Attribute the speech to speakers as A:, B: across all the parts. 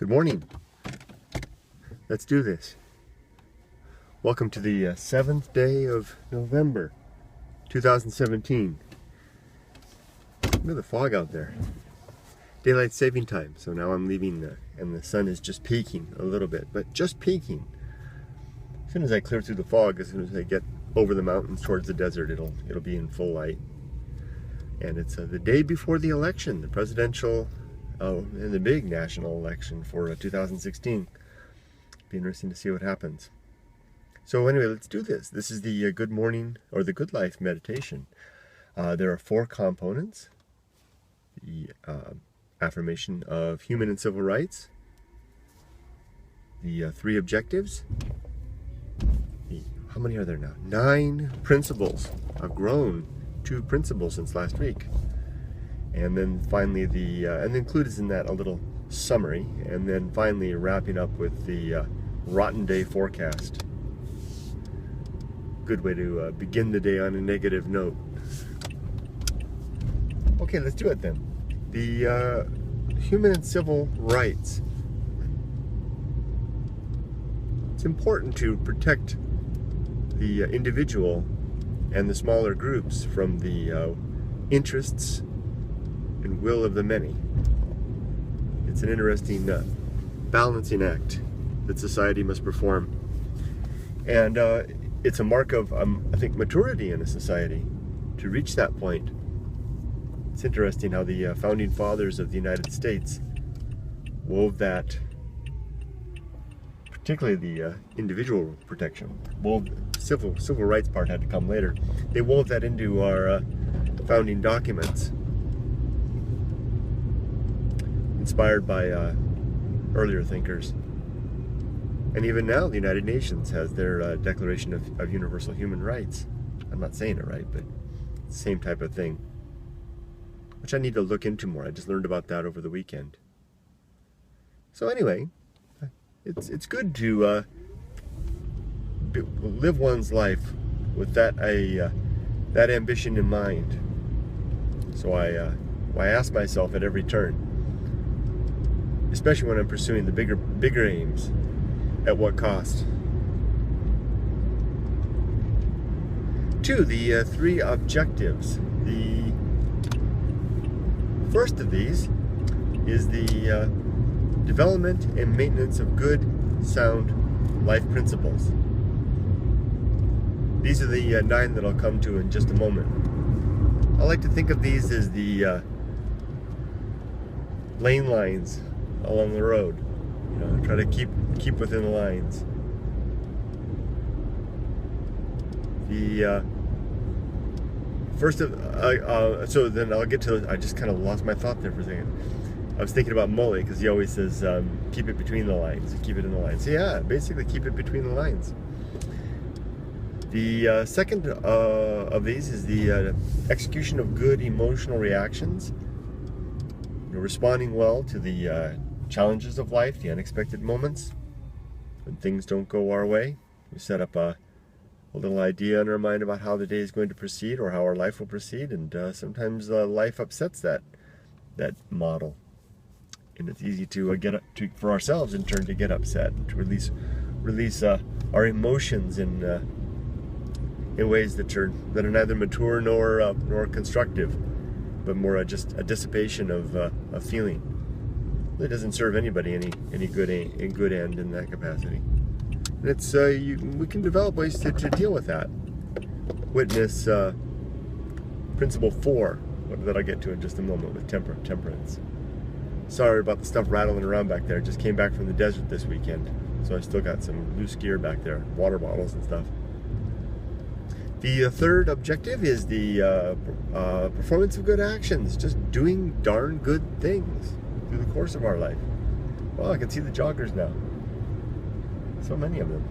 A: Good morning. Let's do this. Welcome to the 7th day of November 2017. Look at the fog out there. Daylight saving time. So now I'm leaving and the sun is just peeking a little bit, but just peeking. As soon as I clear through the fog, as soon as I get over the mountains towards the desert, it'll be in full light. And it's the day before the election, the presidential and the big national election for 2016. Be interesting to see what happens. So anyway, let's do this. This is the Good Morning or the Good Life meditation. There are 4 components. The affirmation of human and civil rights. The 3 objectives. How many are there now? 9 principles. I've grown 2 principles since last week. And then finally and included in that a little summary, and then finally wrapping up with the rotten day forecast. Good way to begin the day on a negative note. Okay, let's do it then. The human and civil rights. It's important to protect the individual and the smaller groups from the interests and will of the many. It's an interesting balancing act that society must perform. And it's a mark of, I think, maturity in a society to reach that point. It's interesting how the founding fathers of the United States wove that, particularly the individual protection. Civil rights part had to come later. They wove that into our founding documents, inspired by earlier thinkers. And even now, the United Nations has their Declaration of Universal Human Rights. I'm not saying it right, but it's the same type of thing, which I need to look into more. I just learned about that over the weekend. So anyway, it's good to live one's life with that ambition in mind. So I ask myself at every turn, especially when I'm pursuing the bigger aims, at what cost? 2, the 3 objectives. The first of these is the development and maintenance of good, sound life principles. These are the 9 that I'll come to in just a moment. I like to think of these as the lane lines along the road. Try to keep within the lines. The first of so then I'll get to. I just kind of lost my thought there for a second. I was thinking about Mully because he always says keep it between the lines, keep it in the lines. So yeah, basically keep it between the lines. The second of these is the execution of good emotional reactions. Responding well to the challenges of life, the unexpected moments when things don't go our way. We set up a little idea in our mind about how the day is going to proceed or how our life will proceed, and sometimes life upsets that model, and it's easy to for ourselves in turn to get upset and to release our emotions in ways that are neither mature nor constructive, but more just a dissipation of feeling. It doesn't serve anybody any good end in that capacity. And it's we can develop ways to deal with that. Witness principle 4 that I'll get to in just a moment with temperance. Sorry about the stuff rattling around back there. Just came back from the desert this weekend, so I still got some loose gear back there, water bottles and stuff. The third objective is the performance of good actions, just doing darn good things through the course of our life. Well, I can see the joggers now. So many of them.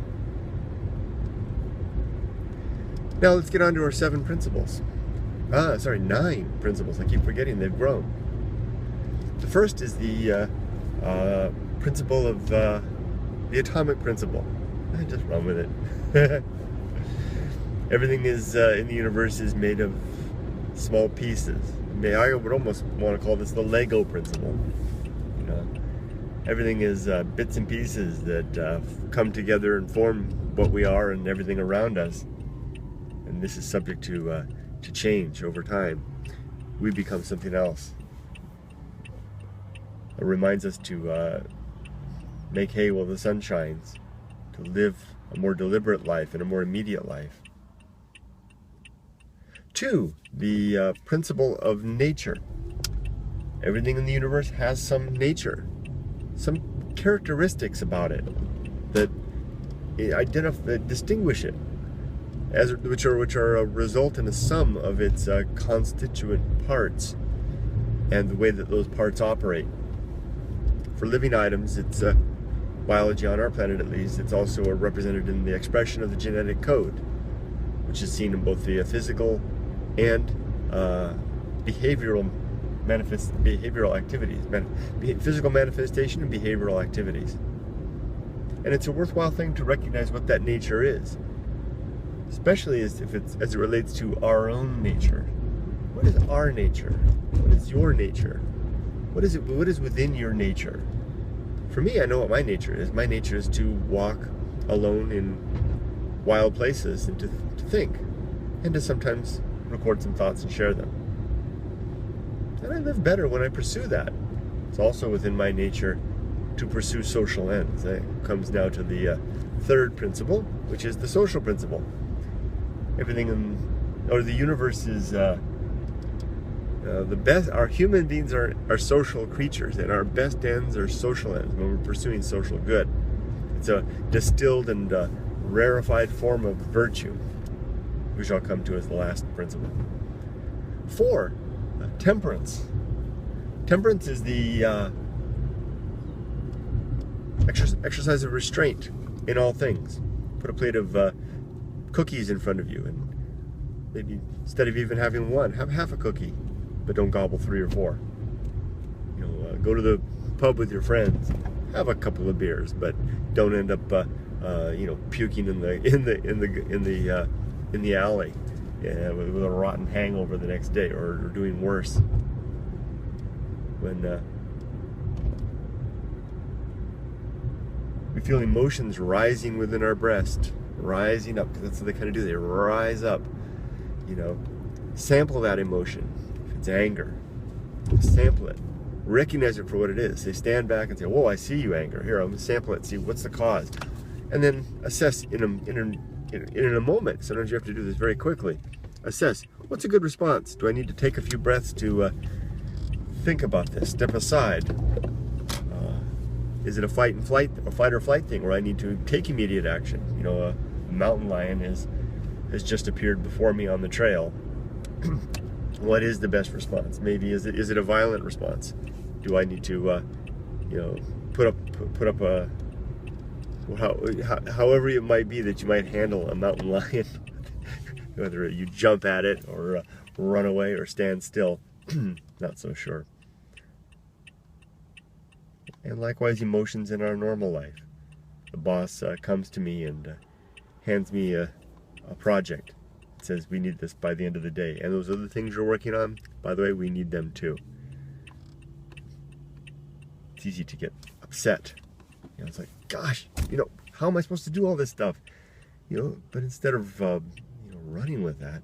A: Now let's get on to our 7 principles. 9 principles. I keep forgetting they've grown. The first is the principle of the atomic principle. Just run with it. Everything is in the universe is made of small pieces. I would almost want to call this the Lego principle. Everything is bits and pieces that come together and form what we are and everything around us. And this is subject to change over time. We become something else. It reminds us to make hay while the sun shines, to live a more deliberate life and a more immediate life. 2, the principle of nature. Everything in the universe has some nature, some characteristics about it that distinguish it, which are a result and a sum of its constituent parts and the way that those parts operate. For living items, it's biology on our planet at least. It's also represented in the expression of the genetic code, which is seen in both the physical and behavioral activities, physical manifestation and behavioral activities. And it's a worthwhile thing to recognize what that nature is, especially as it relates to our own nature. What is our nature? What is your nature? What is within your nature? For me, I know what my nature is. My nature is to walk alone in wild places and to think, and to sometimes record some thoughts and share them. And I live better when I pursue that. It's also within my nature to pursue social ends. It comes now to the third principle, which is the social principle. The universe is the best. Our human beings are social creatures, and our best ends are social ends when we're pursuing social good. It's a distilled and rarefied form of virtue, which I'll come to as the last principle. 4, temperance. Temperance is the exercise of restraint in all things. Put a plate of cookies in front of you, and maybe instead of even having one, have half a cookie, but don't gobble 3 or 4. Go to the pub with your friends, have a couple of beers, but don't end up puking in the alley with a rotten hangover the next day, or doing worse. When we feel emotions rising within our breast, rising up, because that's what they kind of do. They rise up. Sample that emotion. If it's anger, sample it. Recognize it for what it is. Say, stand back and say, "Whoa, I see you, anger. Here, I'm gonna sample it. See what's the cause," and then assess in a moment. Sometimes you have to do this very quickly. Assess what's a good response. Do I need to take a few breaths to think about this? Step aside. Is it a fight or flight thing where I need to take immediate action? A mountain lion has just appeared before me on the trail. What is the best response? Maybe is it a violent response? Do I need to put up a however it might be that you might handle a mountain lion, whether you jump at it or run away or stand still? Not so sure. And likewise, emotions in our normal life. The boss comes to me and hands me a project. It says, we need this by the end of the day. And those other things you're working on, by the way, we need them too. It's easy to get upset. It's like, gosh, how am I supposed to do all this stuff? But instead of running with that,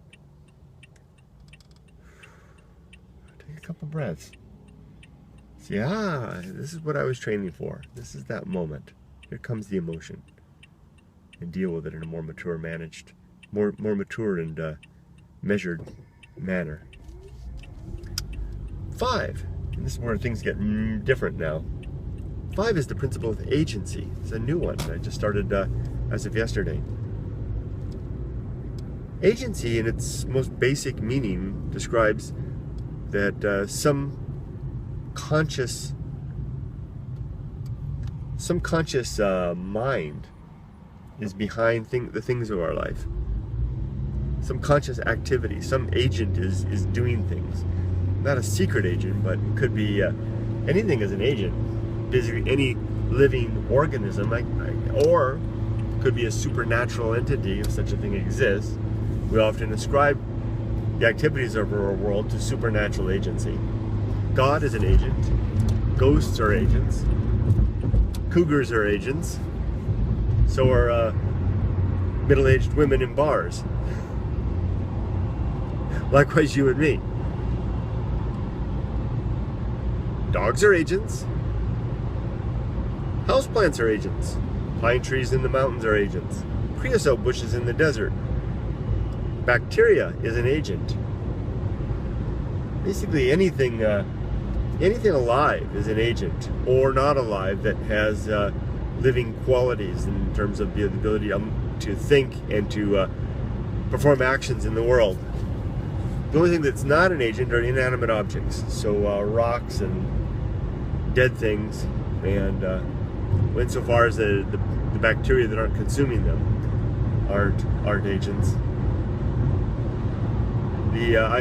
A: take a couple breaths. See, this is what I was training for. This is that moment. Here comes the emotion. And deal with it in a more mature, more mature and measured manner. 5, and this is where things get different now. 5 is the principle of agency. It's a new one. I just started as of yesterday. Agency, in its most basic meaning, describes that some conscious mind is behind the things of our life. Some conscious activity, some agent is doing things. Not a secret agent, but it could be anything as an agent. Basically, any living organism, or could be a supernatural entity if such a thing exists. We often ascribe the activities of our world to supernatural agency. God is an agent. Ghosts are agents. Cougars are agents. So are middle-aged women in bars. Likewise, you and me. Dogs are agents. Houseplants are agents. Pine trees in the mountains are agents. Creosote bushes in the desert. Bacteria is an agent. Basically, anything alive is an agent, or not alive, that has living qualities in terms of the ability to think and to perform actions in the world. The only thing that's not an agent are inanimate objects, so rocks and dead things, and insofar as the bacteria that aren't consuming them aren't agents.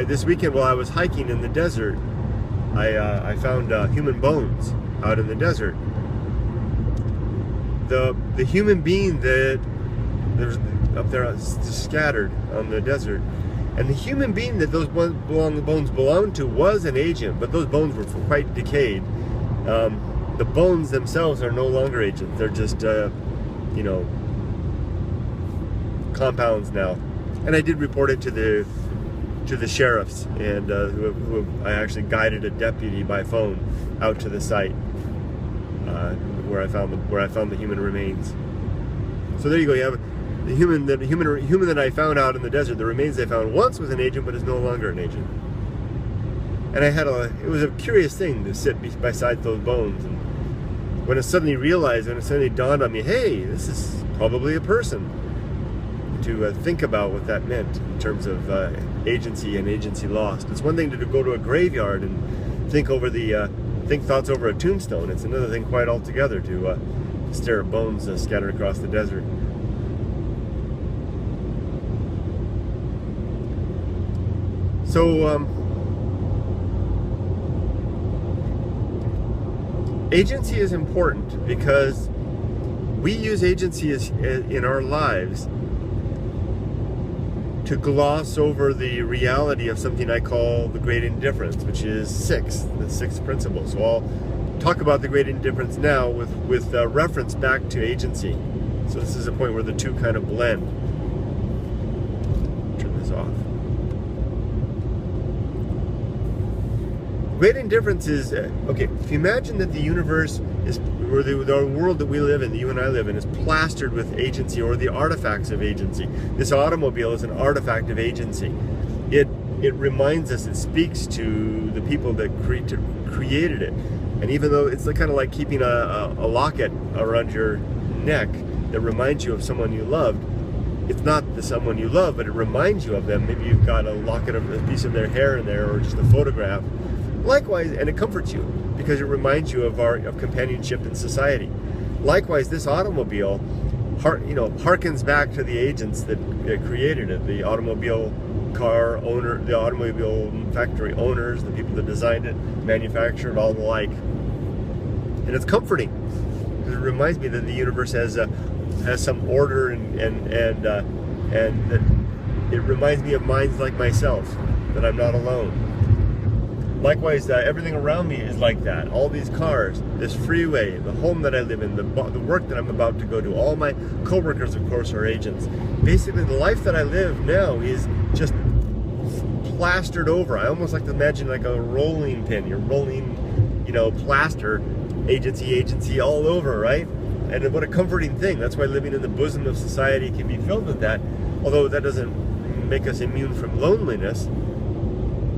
A: This weekend, while I was hiking in the desert, I found human bones out in the desert. The human being that there's up there scattered on the desert, and the human being that those bones belonged to was an agent, but those bones were quite decayed. The bones themselves are no longer agents; they're just compounds now. And I did report it to the sheriffs, and who I actually guided a deputy by phone out to the site where I found the human remains. So there you go. You have the human that I found out in the desert. The remains I found once was an agent, but is no longer an agent. And it was a curious thing to sit beside those bones, and when it suddenly dawned on me, hey, this is probably a person. To think about what that meant in terms of agency and agency lost. It's one thing to go to a graveyard and think thoughts over a tombstone. It's another thing quite altogether to stare at bones scattered across the desert. So agency is important because we use agency in our lives to gloss over the reality of something I call the great indifference, which is the sixth principle. So I'll talk about the great indifference now with reference back to agency. So this is a point where the two kind of blend. Turn this off. Great indifference is, if you imagine that the universe is, or the world that we live in, that you and I live in, is plastered with agency, or the artifacts of agency. This automobile is an artifact of agency. It reminds us, it speaks to the people that created it. And even though it's kind of like keeping a locket around your neck that reminds you of someone you loved, it's not the someone you love, but it reminds you of them. Maybe you've got a locket of a piece of their hair in there, or just a photograph. Likewise, and it comforts you because it reminds you of companionship in society. Likewise, this automobile, harkens back to the agents that created it, the automobile car owner, the automobile factory owners, the people that designed it, manufactured, all the like. And it's comforting because it reminds me that the universe has some order, and that it reminds me of minds like myself, that I'm not alone. Likewise, everything around me is like that. All these cars, this freeway, the home that I live in, the work that I'm about to go to, all my co-workers, of course, are agents. Basically, the life that I live now is just plastered over. I almost like to imagine like a rolling pin. You're rolling, plaster, agency all over, right? And what a comforting thing. That's why living in the bosom of society can be filled with that. Although that doesn't make us immune from loneliness,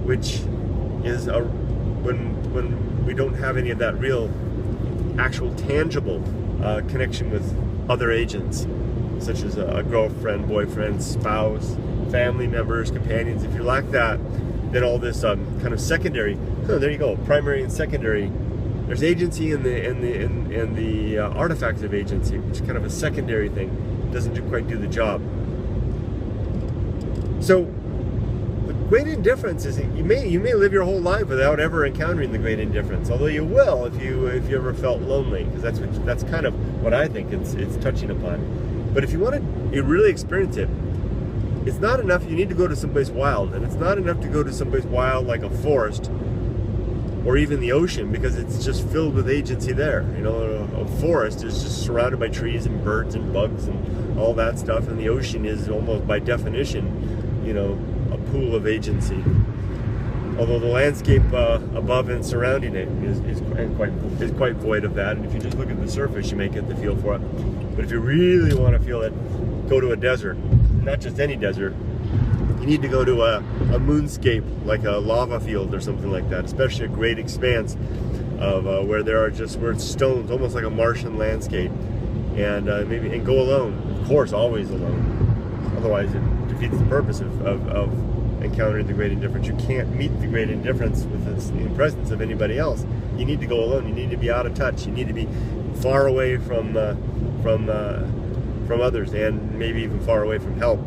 A: which is when we don't have any of that real, actual, tangible connection with other agents, such as a girlfriend, boyfriend, spouse, family members, companions. If you lack that, then all this kind of secondary. There you go, primary and secondary. There's agency in the artifacts of agency, which is kind of a secondary thing. It doesn't quite do the job. So great indifference is, you may live your whole life without ever encountering the great indifference, although you will if you ever felt lonely, because that's kind of what I think it's touching upon. But if you want to really experience it, it's not enough. You need to go to someplace wild, and it's not enough to go to someplace wild like a forest or even the ocean, because it's just filled with agency there. You know, a forest is just surrounded by trees and birds and bugs and all that stuff, and the ocean is almost by definition, you know, a pool of agency. Although the landscape above and surrounding it is quite void of that, and if you just look at the surface, you may get the feel for it. But if you really want to feel it, go to a desert, not just any desert. You need to go to a moonscape, like a lava field or something like that, especially a great expanse of where it's stones, almost like a Martian landscape, and maybe go alone. Of course, always alone. Otherwise, it defeats the purpose of encountering the great indifference. You can't meet the great indifference in the presence of anybody else. You need to go alone. You need to be out of touch. You need to be far away from others, and maybe even far away from help.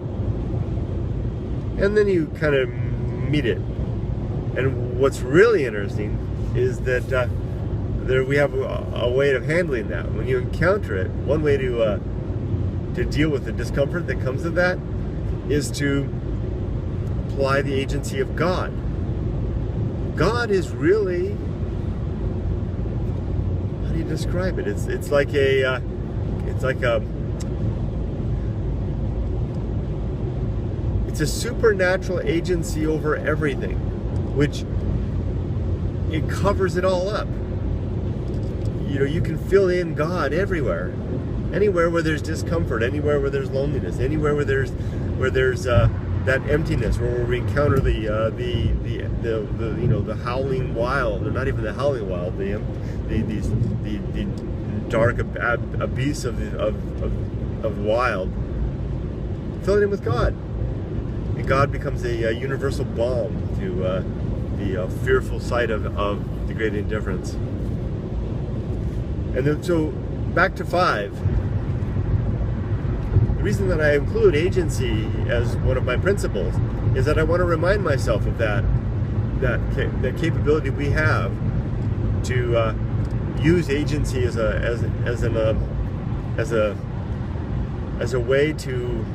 A: And then you kind of meet it. And what's really interesting is that we have a way of handling that. When you encounter it, one way to deal with the discomfort that comes with that is to apply the agency of God. God is really, how do you describe it? It's like a supernatural agency over everything, which it covers it all up. You know, you can fill in God everywhere, anywhere where there's discomfort, anywhere where there's loneliness, anywhere where there's that emptiness, where we encounter the howling wild, or not even the howling wild, the dark abyss of wild. Fill it in with God. And God becomes a universal balm to the fearful sight of the great indifference. And then, so back to 5. The reason that I include agency as one of my principles is that I want to remind myself of that capability we have to use agency as a way to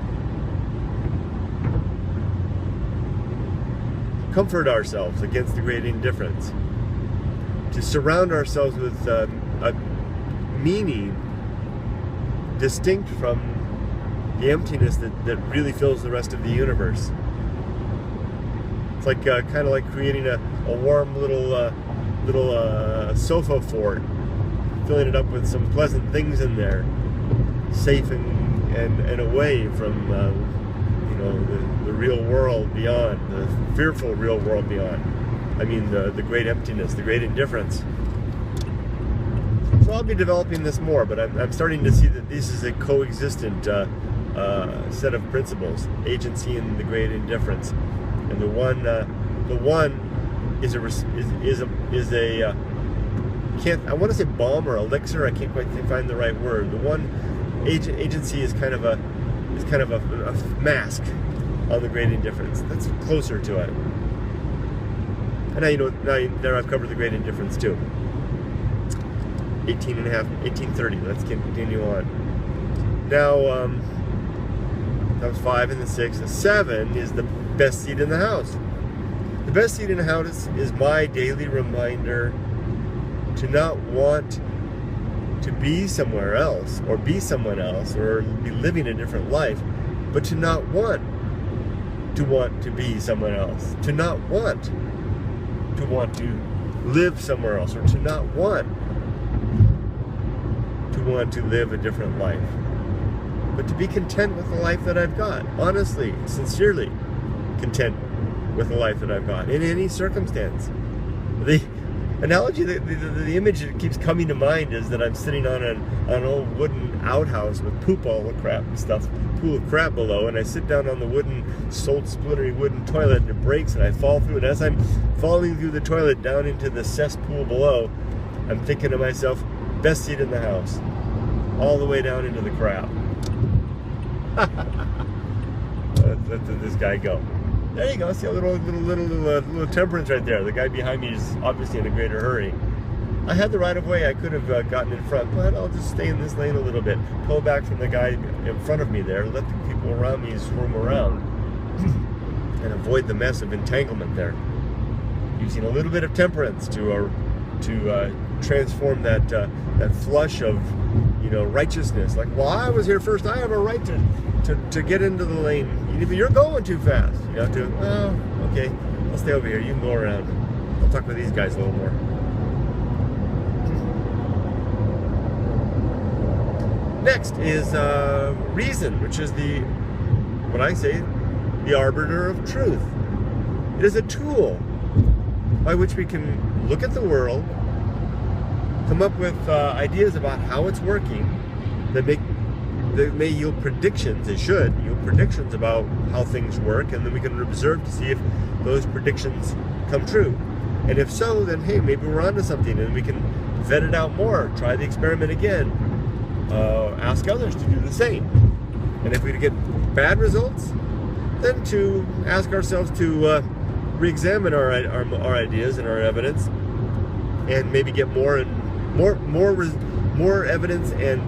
A: comfort ourselves against the great indifference, to surround ourselves with a meaning distinct from the emptiness that really fills the rest of the universe. It's like kind of like creating a warm little sofa fort, filling it up with some pleasant things in there, safe and away from the real world beyond, the fearful real world beyond. I mean the great emptiness, the great indifference. So I'll be developing this more, but I'm starting to see that this is a coexistent set of principles: agency and the great indifference. And the one is a I want to say balm or elixir. I can't quite find the right word. The one agency is kind of a mask on the great indifference. That's closer to it. And now I've covered the great indifference too. 18:30. Let's continue on. Now, that was 5 and the 6. The 7 is the best seat in the house. The best seat in the house is my daily reminder to not want to be somewhere else, or be someone else, or be living a different life, but to not want to be someone else, to not want to live somewhere else, or to not want to live a different life, but to be content with the life that I've got. Honestly, sincerely content with the life that I've got in any circumstance. The analogy, the image that keeps coming to mind is that I'm sitting on an old wooden outhouse with poop all the crap and stuff, pool of crap below, and I sit down on the splintery wooden toilet, and it breaks, and I fall through. And as I'm falling through the toilet down into the cesspool below, I'm thinking to myself, best seat in the house, all the way down into the crap. Let this guy go. There you go. See a little temperance right there. The guy behind me is obviously in a greater hurry. I had the right of way. I could have gotten in front, but I'll just stay in this lane a little bit. Pull back from the guy in front of me there. Let the people around me swarm around and avoid the mess of entanglement there. using a little bit of temperance to transform that flush of righteousness. Like, well, I was here first. I have a right to get into the lane. Even if you're going too fast, you have to. Oh, okay, I'll stay over here. You can go around. I'll talk with these guys a little more. Next is reason, which is the arbiter of truth. It is a tool by which we can look at the world, come up with ideas about how it's working that may yield predictions. They should yield predictions about how things work, and then we can observe to see if those predictions come true. And if so, then hey, maybe we're onto something, and we can vet it out more, try the experiment again, ask others to do the same. And if we get bad results, then to ask ourselves to re-examine our ideas and our evidence, and maybe get more evidence and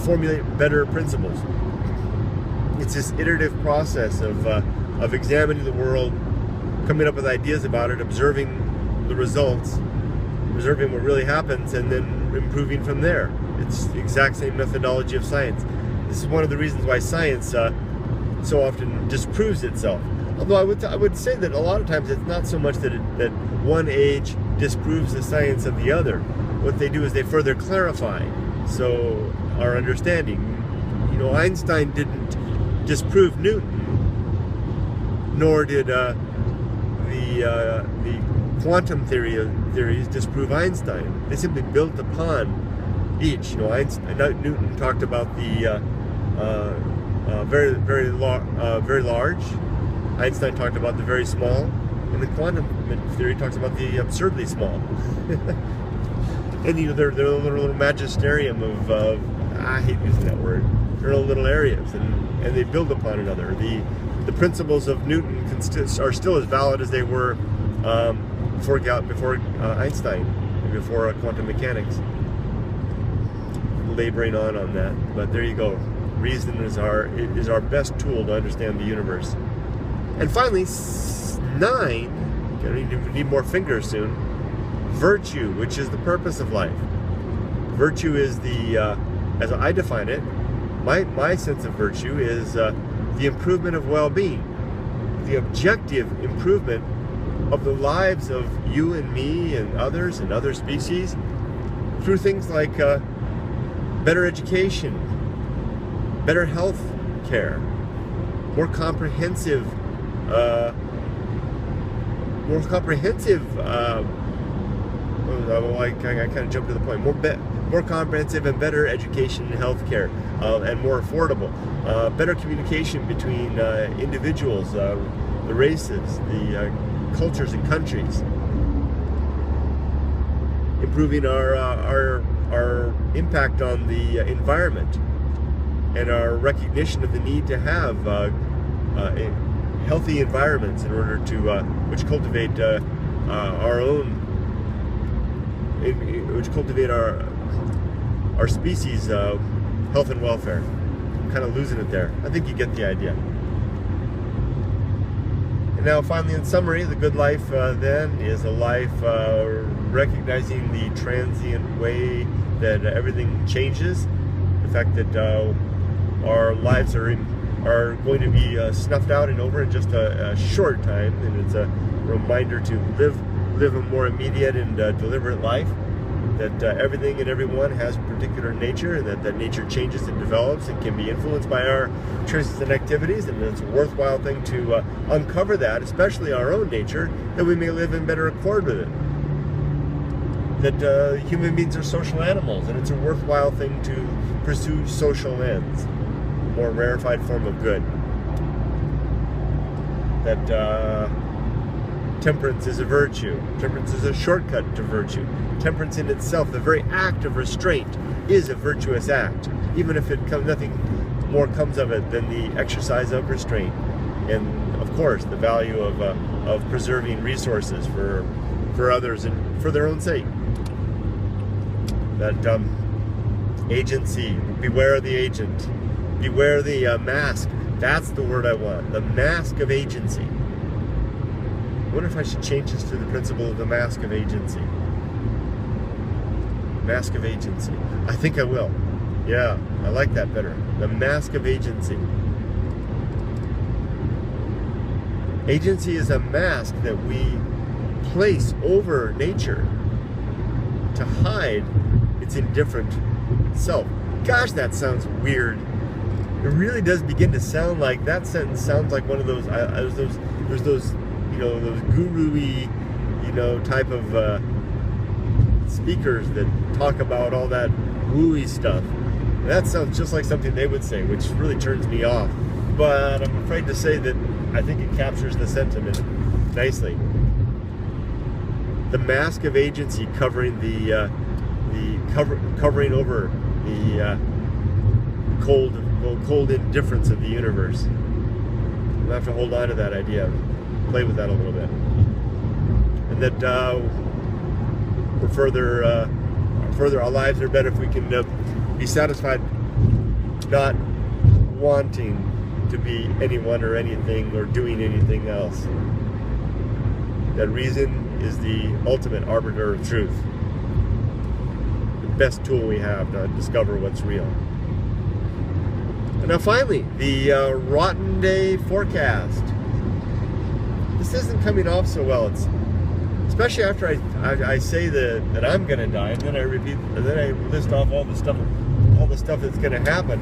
A: formulate better principles. It's this iterative process of examining the world, coming up with ideas about it, observing the results, observing what really happens, and then improving from there. It's the exact same methodology of science. This is one of the reasons why science so often disproves itself. Although I would say that a lot of times it's not so much that one age disproves the science of the other. What they do is they further clarify so our understanding. Einstein didn't disprove Newton, nor did the quantum theories disprove Einstein. They simply built upon each. Newton talked about the very large. Einstein talked about the very small, and the quantum theory talks about the absurdly small. And they're a little magisterium of I hate using that word. They're in little areas, and they build upon another. The principles of Newton are still as valid as they were before Einstein, before quantum mechanics. Laboring on that, but there you go. Reason is our best tool to understand the universe. And finally, 9. Gonna need more fingers soon. Virtue, which is the purpose of life. Virtue is as I define it, my sense of virtue is the improvement of well-being, the objective improvement of the lives of you and me and others and other species through things like better education, better health care, more comprehensive. I kind of jumped to the point. More comprehensive and better education and health care, and more affordable. Better communication between individuals, the races, the cultures and countries. Improving our impact on the environment, and our recognition of the need to have healthy environments in order to which cultivate our species' health and welfare. I'm kind of losing it there. I think you get the idea. And now, finally, in summary, the good life then is a life recognizing the transient way that everything changes, the fact that our lives are going to be snuffed out and over in just a short time, and it's a reminder to live a more immediate and deliberate life, that everything and everyone has a particular nature, and that nature changes and develops and can be influenced by our choices and activities, and it's a worthwhile thing to uncover that, especially our own nature, that we may live in better accord with it. That human beings are social animals, and it's a worthwhile thing to pursue social ends, a more rarefied form of good. That temperance is a virtue. Temperance is a shortcut to virtue. Temperance in itself, the very act of restraint, is a virtuous act, even if nothing more comes of it than the exercise of restraint, and of course the value of preserving resources for others and for their own sake. That agency, beware the agent, beware the mask. That's the word I want. The mask of agency. wonder if I should change this to the principle of the mask of agency. Mask of agency. I think I will. Yeah, I like that better. The mask of agency. Agency is a mask that we place over nature to hide its indifferent self. Gosh, that sounds weird. It really does begin to sound like, that sentence sounds like one of those, there's those, those guru-y, type of speakers that talk about all that woo-y stuff. And that sounds just like something they would say, which really turns me off. But I'm afraid to say that I think it captures the sentiment nicely. The mask of agency covering covering over the cold indifference of the universe. We'll have to hold on to that idea, play with that a little bit, and that we're further our lives are better if we can be satisfied, not wanting to be anyone or anything or doing anything else. That reason is the ultimate arbiter of truth. The best tool we have to discover what's real. And now finally, the rotten day forecast. This isn't coming off so well. It's especially after I say that I'm going to die, and then I repeat, and then I list off all the stuff that's going to happen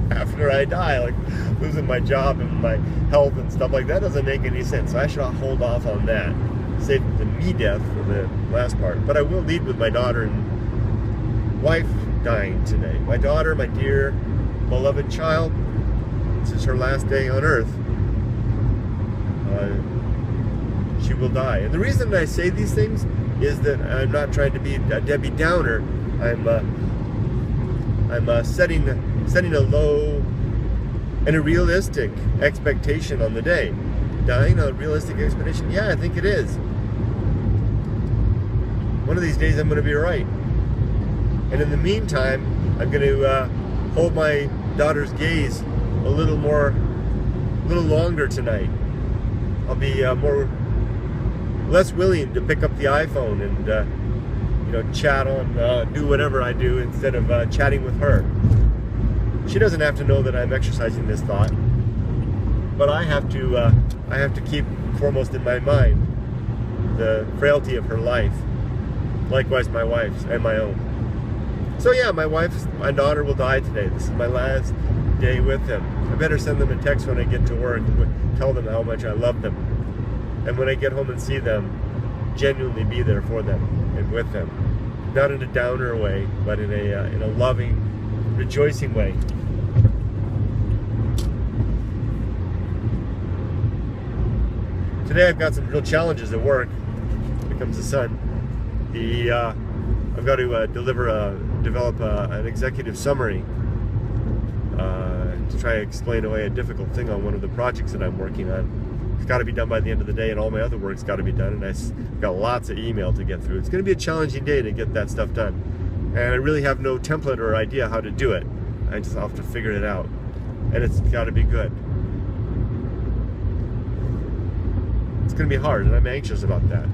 A: after I die, like losing my job and my health and stuff like that. Doesn't make any sense. So I should hold off on that. Save the me death for the last part. But I will lead with my daughter and wife dying today. My daughter, my dear, beloved child, this is her last day on earth. She will die. And the reason I say these things is that I'm not trying to be a Debbie Downer. I'm setting a low and a realistic expectation on the day. Dying a realistic expectation? Yeah, I think it is. One of these days I'm going to be right. And in the meantime, I'm going to hold my daughter's gaze a little longer tonight. I'll be less willing to pick up the iPhone and chat on, do whatever I do instead of chatting with her. She doesn't have to know that I'm exercising this thought, but I have to keep foremost in my mind the frailty of her life. Likewise, my wife's and my own. So yeah, my daughter will die today. This is my last day with them. I better send them a text when I get to work, tell them how much I love them. And when I get home and see them, genuinely be there for them and with them. Not in a downer way, but in a loving, rejoicing way. Today I've got some real challenges at work. Here comes the sun. I've got to develop an executive summary to try to explain away a difficult thing on one of the projects that I'm working on. It's got to be done by the end of the day, and all my other work's got to be done, and I've got lots of email to get through. It's going to be a challenging day to get that stuff done, and I really have no template or idea how to do it. I just have to figure it out, and it's got to be good. It's going to be hard, and I'm anxious about that.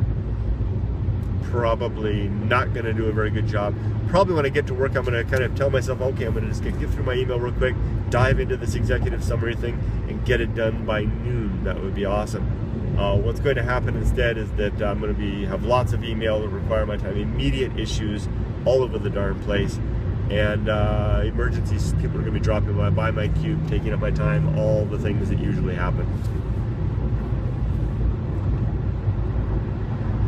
A: Probably not going to do a very good job. Probably when I get to work, I'm going to kind of tell myself, okay, I'm going to just get through my email real quick, dive into this executive summary thing, and get it done by noon. That would be awesome. What's going to happen instead is that I'm going to have lots of email that require my time, immediate issues all over the darn place, and emergencies. People are going to be dropping by my cube, taking up my time, all the things that usually happen.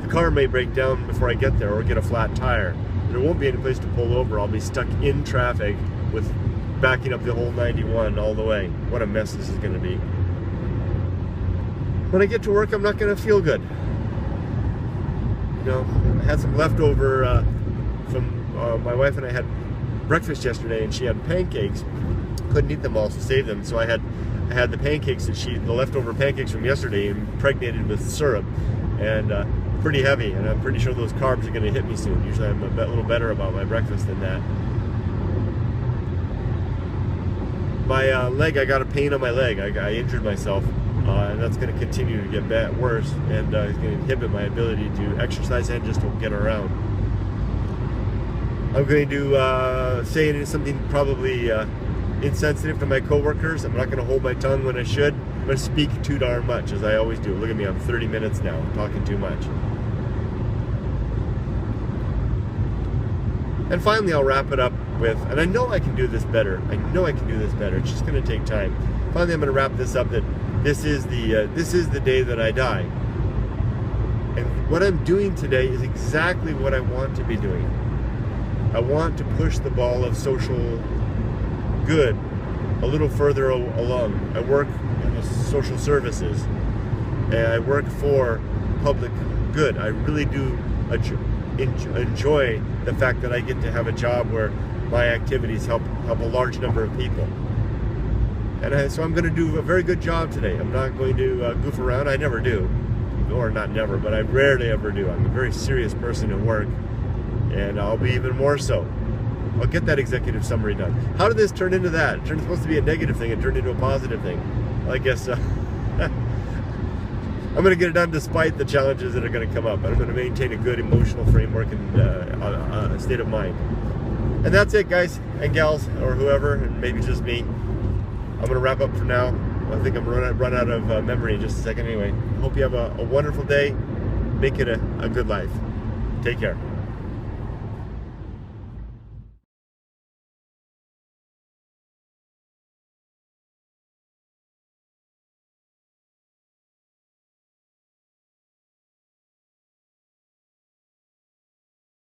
A: The car may break down before I get there or get a flat tire. There won't be any place to pull over. I'll be stuck in traffic with backing up the whole 91 all the way. What a mess this is going to be. When I get to work, I'm not going to feel good. I had some leftover from my wife and I had breakfast yesterday, and she had pancakes. Couldn't eat them all, so saved them. So I had the pancakes the leftover pancakes from yesterday, impregnated with syrup, and pretty heavy, and I'm pretty sure those carbs are going to hit me soon. Usually I'm a little better about my breakfast than that. My leg, I got a pain on my leg. I injured myself and that's going to continue to get worse, and it's going to inhibit my ability to exercise and just to get around. I'm going to say something probably insensitive to my coworkers. I'm not going to hold my tongue when I should. I'm going to speak too darn much, as I always do. Look at me, I'm 30 minutes now. I'm talking too much. And finally, I'll wrap it up with, and I know I can do this better. I know I can do this better. It's just going to take time. Finally, I'm going to wrap this up that this is the day that I die. And what I'm doing today is exactly what I want to be doing. I want to push the ball of social good a little further along. I work in the social services, and I work for public good. I really do enjoy the fact that I get to have a job where my activities help a large number of people. And so I'm going to do a very good job today. I'm not going to goof around. I never do. Or not never, but I rarely ever do. I'm a very serious person at work, and I'll be even more so. I'll get that executive summary done. How did this turn into that? It's supposed to be a negative thing. It turned into a positive thing. I guess I'm going to get it done despite the challenges that are going to come up. I'm going to maintain a good emotional framework and state of mind. And that's it, guys and gals, or whoever, and maybe just me. I'm going to wrap up for now. I think I'm run out of memory in just a second anyway. Hope you have a wonderful day. Make it a good life. Take care.